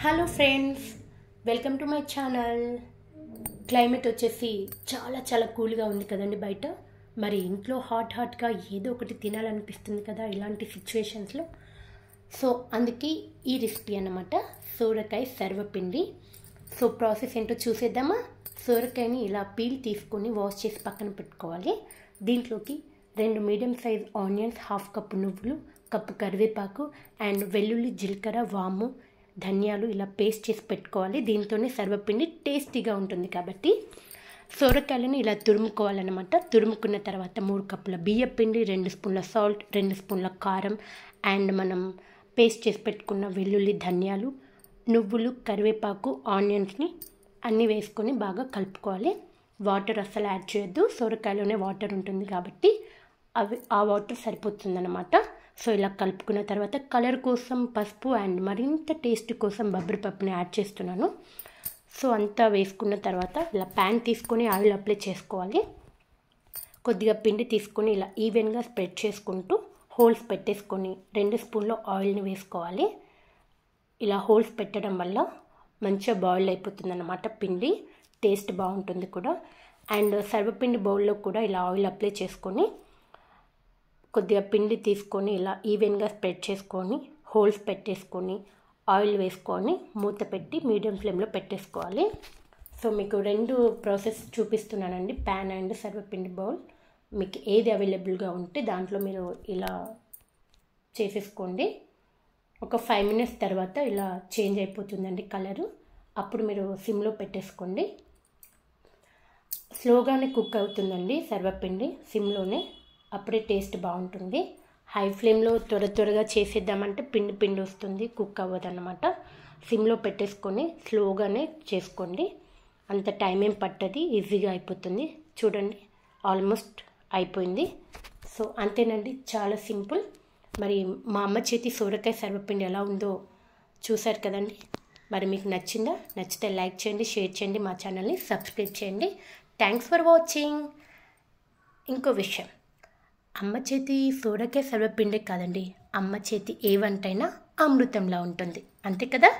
Hello friends, welcome to my channel. Climate వచ్చేసి చాలా కూల్గా ఉంది కదండి బయట. మరి ఇంట్లో హాట్గా ఏదో ఒకటి తినాలనిపిస్తుంది కదా ఇలాంటి సిచ్యువేషన్స్లో. సో అందుకే ఈ రెసిపీ అన్నమాట, సోరకాయ సర్వపిండి. సో ప్రాసెస్ ఏంటో చూసేద్దామా. సోరకాయని ఇలా పీల్ తీసుకొని వాష్ చేసి పక్కన పెట్టుకోవాలి. దీంట్లోకి 2 మీడియం సైజ్ ఆనియన్స్, 1/2 కప్పు నువ్వులు, కప్పు కరివేపాకు అండ్ వెల్లుల్లి, జీలకర్ర, వాము, ధనియాలు ఇలా పేస్ట్ చేసి పెట్టుకోవాలి. దీంతోనే సర్వపిండి టేస్టీగా ఉంటుంది కాబట్టి సొరకాయలను ఇలా తురుముకోవాలన్నమాట. తురుముకున్న తర్వాత 3 కప్పుల బియ్యం పిండి, 2 స్పూన్ల సాల్ట్, 2 స్పూన్ల కారం అండ్ మనం పేస్ట్ చేసి పెట్టుకున్న వెల్లుల్లి, ధనియాలు, నువ్వులు, కరివేపాకు, ఆనియన్స్ని అన్నీ వేసుకొని బాగా కలుపుకోవాలి. వాటర్ అస్సలు యాడ్ చేయొద్దు, సొరకాయలోనే వాటర్ ఉంటుంది కాబట్టి ఆ వాటర్ సరిపోతుందన్నమాట. సో ఇలా కలుపుకున్న తర్వాత కలర్ కోసం పసుపు అండ్ మరింత టేస్ట్ కోసం బొబ్బరి పప్పుని యాడ్ చేస్తున్నాను. సో అంతా వేసుకున్న తర్వాత ఇలా ప్యాన్ తీసుకొని ఆయిల్ అప్లై చేసుకోవాలి. కొద్దిగా పిండి తీసుకొని ఇలా ఈవెన్గా స్ప్రెడ్ చేసుకుంటూ హోల్స్ పెట్టేసుకొని 2 స్పూన్ల ఆయిల్ని వేసుకోవాలి. ఇలా హోల్స్ పెట్టడం వల్ల మంచిగా బాయిల్ అయిపోతుంది అన్నమాట పిండి, టేస్ట్ బాగుంటుంది కూడా. అండ్ సర్వపిండి బౌల్లో కూడా ఇలా ఆయిల్ అప్లై చేసుకొని కొద్దిగా పిండి తీసుకొని ఇలా ఈవెన్గా స్ప్రెడ్ చేసుకొని హోల్స్ పెట్టేసుకొని ఆయిల్ వేసుకొని మూత పెట్టి మీడియం ఫ్లేమ్లో పెట్టేసుకోవాలి. సో మీకు 2 ప్రాసెస్ చూపిస్తున్నానండి, ప్యాన్ అండ్ సర్వపిండి బౌల్. మీకు ఏది అవైలబుల్గా ఉంటే దాంట్లో మీరు ఇలా చేసేసుకోండి. ఒక 5 మినిట్స్ తర్వాత ఇలా చేంజ్ అయిపోతుందండి కలరు. అప్పుడు మీరు సిమ్లో పెట్టేసుకోండి. స్లోగానే కుక్ అవుతుందండి సర్వపిండి, సిమ్లోనే, అప్పుడే టేస్ట్ బాగుంటుంది. హై ఫ్లేమ్లో త్వరగా చేసేద్దామంటే పిండి వస్తుంది, కుక్ అవ్వదన్నమాట. సిమ్లో పెట్టేసుకొని స్లోగానే చేసుకోండి, అంత టైం ఏం పట్టది, ఈజీగా అయిపోతుంది. చూడండి ఆల్మోస్ట్ అయిపోయింది. సో అంతేనండి, చాలా సింపుల్. మరి మా అమ్మ చేతి సోరకాయ సర్వపిండి ఎలా ఉందో చూసారు కదండి. మరి మీకు నచ్చిందా? నచ్చితే లైక్ చేయండి, షేర్ చేయండి, మా ఛానల్ని సబ్స్క్రైబ్ చేయండి. Thanks for watching. ఇంకో విషయం, అమ్మ చేతి సోరకాయ సర్వపిండే కాదండి, అమ్మ చేతి ఏ వంటైనా అమృతంలా ఉంటుంది, అంతే కదా.